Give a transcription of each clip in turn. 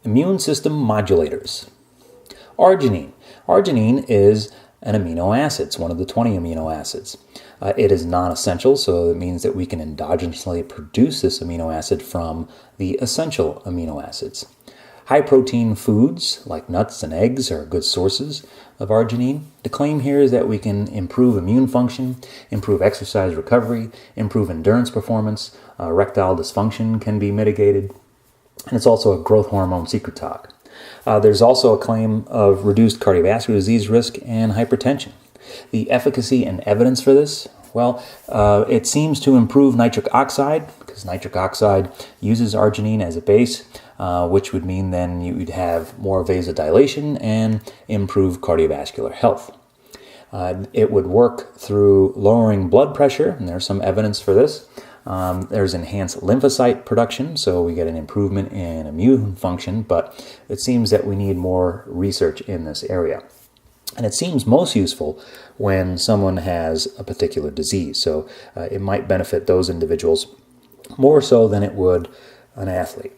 Immune system modulators. Arginine. Arginine is an amino acid. It's one of the 20 amino acids. It is non-essential, so it means that we can endogenously produce this amino acid from the essential amino acids. High-protein foods like nuts and eggs are good sources of arginine. The claim here is that we can improve immune function, improve exercise recovery, improve endurance performance, erectile dysfunction can be mitigated, and it's also a growth hormone secretagogue. There's also a claim of reduced cardiovascular disease risk and hypertension. The efficacy and evidence for this, well, it seems to improve nitric oxide, because nitric oxide uses arginine as a base, which would mean then you'd have more vasodilation and improved cardiovascular health. It would work through lowering blood pressure, and there's some evidence for this. There's enhanced lymphocyte production, so we get an improvement in immune function, but it seems that we need more research in this area. And it seems most useful when someone has a particular disease, so it might benefit those individuals more so than it would an athlete.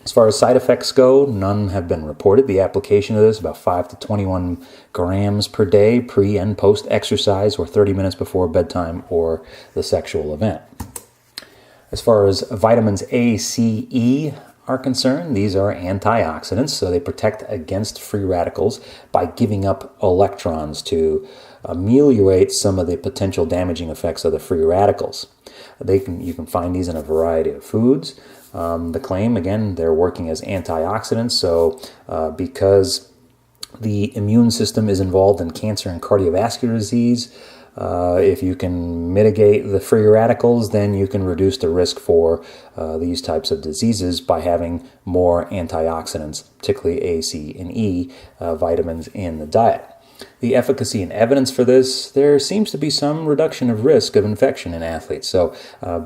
As far as side effects go, none have been reported. The application of this, about 5 to 21 grams per day, pre and post exercise, or 30 minutes before bedtime or the sexual event. As far as vitamins A, C, E are concerned, these are antioxidants, so they protect against free radicals by giving up electrons to ameliorate some of the potential damaging effects of the free radicals. You can find these in a variety of foods. The claim, again, they're working as antioxidants, so because the immune system is involved in cancer and cardiovascular disease, if you can mitigate the free radicals, then you can reduce the risk for these types of diseases by having more antioxidants, particularly A, C, and E vitamins in the diet. The efficacy and evidence for this, there seems to be some reduction of risk of infection in athletes. So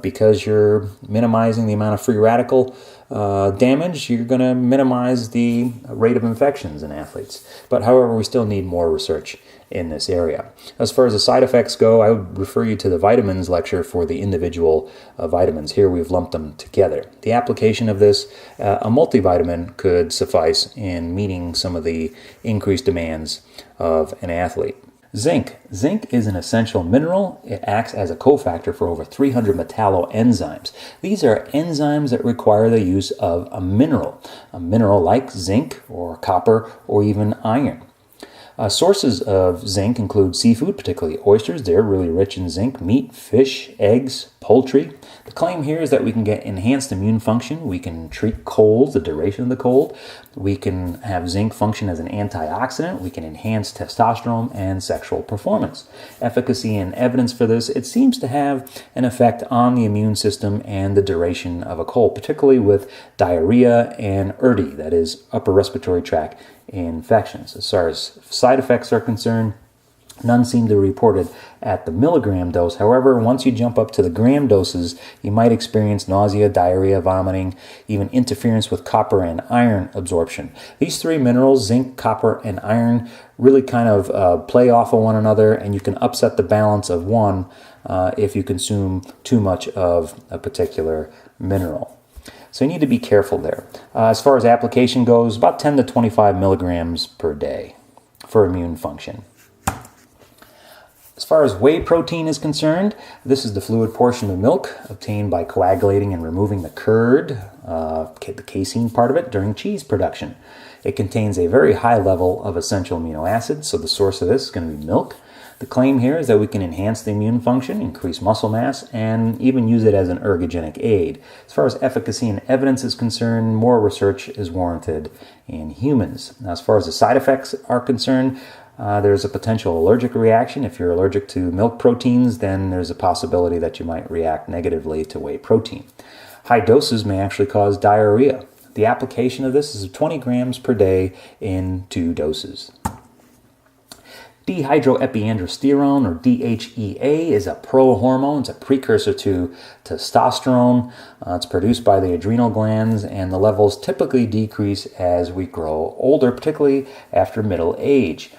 because you're minimizing the amount of free radical damage, you're going to minimize the rate of infections in athletes. But however, we still need more research in this area. As far as the side effects go, I would refer you to the vitamins lecture for the individual vitamins. Here we've lumped them together. The application of this, a multivitamin could suffice in meeting some of the increased demands of an athlete. Zinc. Zinc is an essential mineral. It acts as a cofactor for over 300 metalloenzymes. These are enzymes that require the use of a mineral like zinc or copper or even iron. Sources of zinc include seafood, particularly oysters. They're really rich in zinc. Meat, fish, eggs, poultry. The claim here is that we can get enhanced immune function. We can treat colds, the duration of the cold. We can have zinc function as an antioxidant. We can enhance testosterone and sexual performance. Efficacy and evidence for this, it seems to have an effect on the immune system and the duration of a cold, particularly with diarrhea and URTI, that is upper respiratory tract infections. As far as side effects are concerned, none seem to be reported at the milligram dose. However, once you jump up to the gram doses, you might experience nausea, diarrhea, vomiting, even interference with copper and iron absorption. These three minerals, zinc, copper, and iron, really kind of play off of one another, and you can upset the balance of one if you consume too much of a particular mineral. So you need to be careful there. As far as application goes, about 10 to 25 milligrams per day for immune function. As far as whey protein is concerned, this is the fluid portion of milk obtained by coagulating and removing the curd, the casein part of it, during cheese production. It contains a very high level of essential amino acids, so the source of this is going to be milk. The claim here is that we can enhance the immune function, increase muscle mass, and even use it as an ergogenic aid. As far as efficacy and evidence is concerned, more research is warranted in humans. Now, as far as the side effects are concerned, there's a potential allergic reaction. If you're allergic to milk proteins, then there's a possibility that you might react negatively to whey protein. High doses may actually cause diarrhea. The application of this is 20 grams per day in 2 doses. Dehydroepiandrosterone, or DHEA, is a prohormone. It's a precursor to testosterone. It's produced by the adrenal glands, and the levels typically decrease as we grow older, particularly after middle age.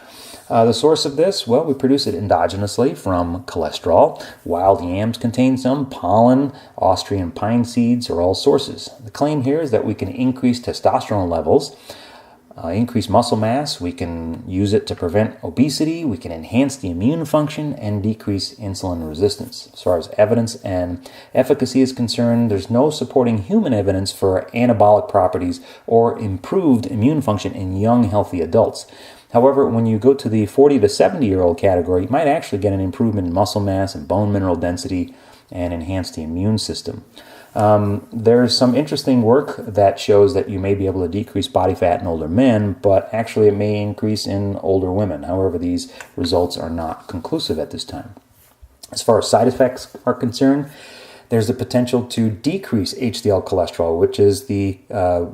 The source of this, well, we produce it endogenously from cholesterol. Wild yams contain some, pollen, Austrian pine seeds are all sources. The claim here is that we can increase testosterone levels, increase muscle mass, we can use it to prevent obesity, we can enhance the immune function, and decrease insulin resistance. As far as evidence and efficacy is concerned, there's no supporting human evidence for anabolic properties or improved immune function in young, healthy adults. However, when you go to the 40 to 70-year-old category, you might actually get an improvement in muscle mass and bone mineral density and enhance the immune system. There's some interesting work that shows that you may be able to decrease body fat in older men, but actually it may increase in older women. However, these results are not conclusive at this time. As far as side effects are concerned, there's the potential to decrease HDL cholesterol, which is the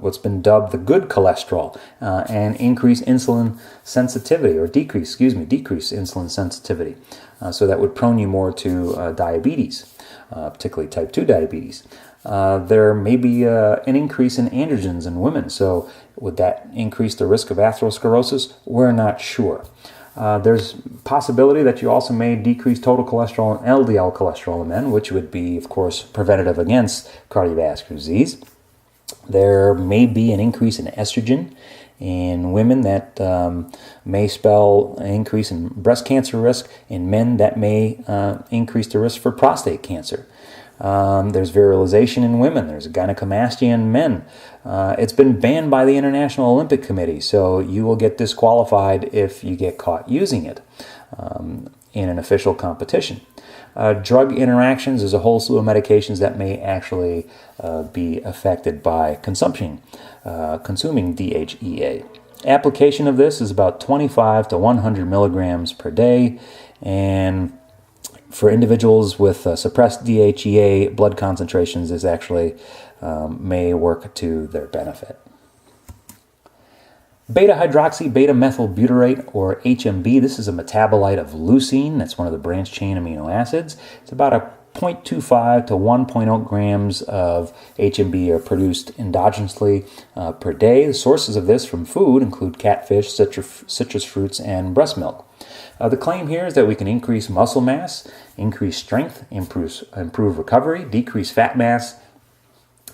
what's been dubbed the good cholesterol, and increase insulin sensitivity, or decrease insulin sensitivity. So that would prone you more to diabetes, particularly type 2 diabetes. There may be an increase in androgens in women. So would that increase the risk of atherosclerosis? We're not sure. There's possibility that you also may decrease total cholesterol and LDL cholesterol in men, which would be, of course, preventative against cardiovascular disease. There may be an increase in estrogen in women that may spell an increase in breast cancer risk. In men, that may increase the risk for prostate cancer. There's virilization in women. There's gynecomastia in men. It's been banned by the International Olympic Committee, so you will get disqualified if you get caught using it in an official competition. Drug interactions, there's a whole slew of medications that may actually be affected by consuming DHEA. Application of this is about 25 to 100 milligrams per day, and for individuals with suppressed DHEA blood concentrations, this actually may work to their benefit. Beta-hydroxy beta-methylbutyrate, or HMB, this is a metabolite of leucine. That's one of the branched chain amino acids. It's about a 0.25 to 1.0 grams of HMB are produced endogenously per day. The sources of this from food include catfish, citrus fruits, and breast milk. The claim here is that we can increase muscle mass, increase strength, improve recovery, decrease fat mass,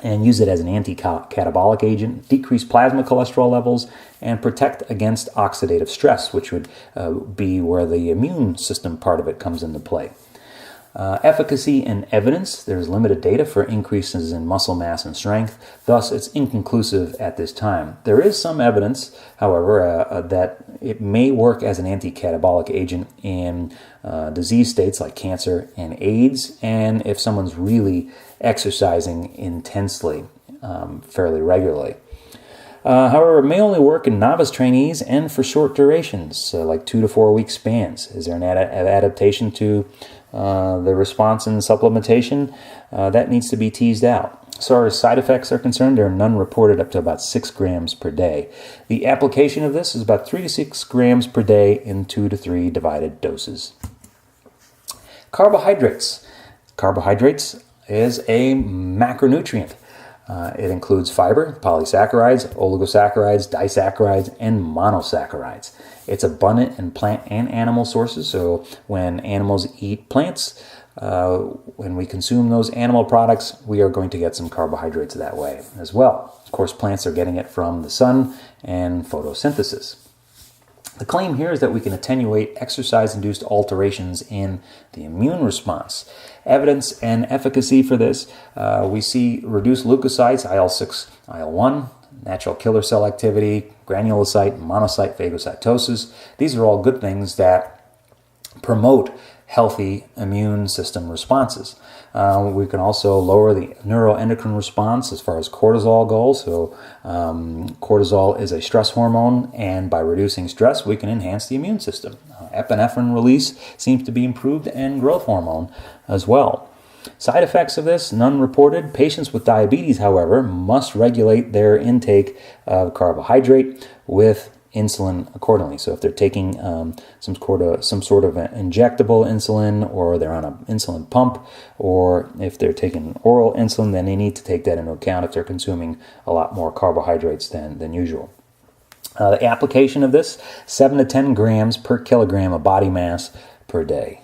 and use it as an anti-catabolic agent, decrease plasma cholesterol levels, and protect against oxidative stress, which would be where the immune system part of it comes into play. Efficacy and evidence, there's limited data for increases in muscle mass and strength, thus it's inconclusive at this time. There is some evidence, however, that it may work as an anti-catabolic agent in disease states like cancer and AIDS, and if someone's really exercising intensely, fairly regularly. However, it may only work in novice trainees and for short durations, like 2 to 4 week spans. Is there an adaptation to the response in supplementation? That needs to be teased out. As far as side effects are concerned, there are none reported up to about 6 grams per day. The application of this is about 3 to 6 grams per day in 2 to 3 divided doses. Carbohydrates. Carbohydrates is a macronutrient. It includes fiber, polysaccharides, oligosaccharides, disaccharides, and monosaccharides. It's abundant in plant and animal sources, so when animals eat plants, when we consume those animal products, we are going to get some carbohydrates that way as well. Of course, plants are getting it from the sun and photosynthesis. The claim here is that we can attenuate exercise-induced alterations in the immune response. Evidence and efficacy for this, we see reduced leukocytes, IL-6, IL-1, natural killer cell activity, granulocyte, monocyte phagocytosis. These are all good things that promote healthy immune system responses. We can also lower the neuroendocrine response as far as cortisol goes. So cortisol is a stress hormone, and by reducing stress, we can enhance the immune system. Epinephrine release seems to be improved, and growth hormone as well. Side effects of this, none reported. Patients with diabetes, however, must regulate their intake of carbohydrate with insulin accordingly. So if they're taking some sort of an injectable insulin, or they're on an insulin pump, or if they're taking oral insulin, then they need to take that into account if they're consuming a lot more carbohydrates than usual. The application of this, 7 to 10 grams per kilogram of body mass per day.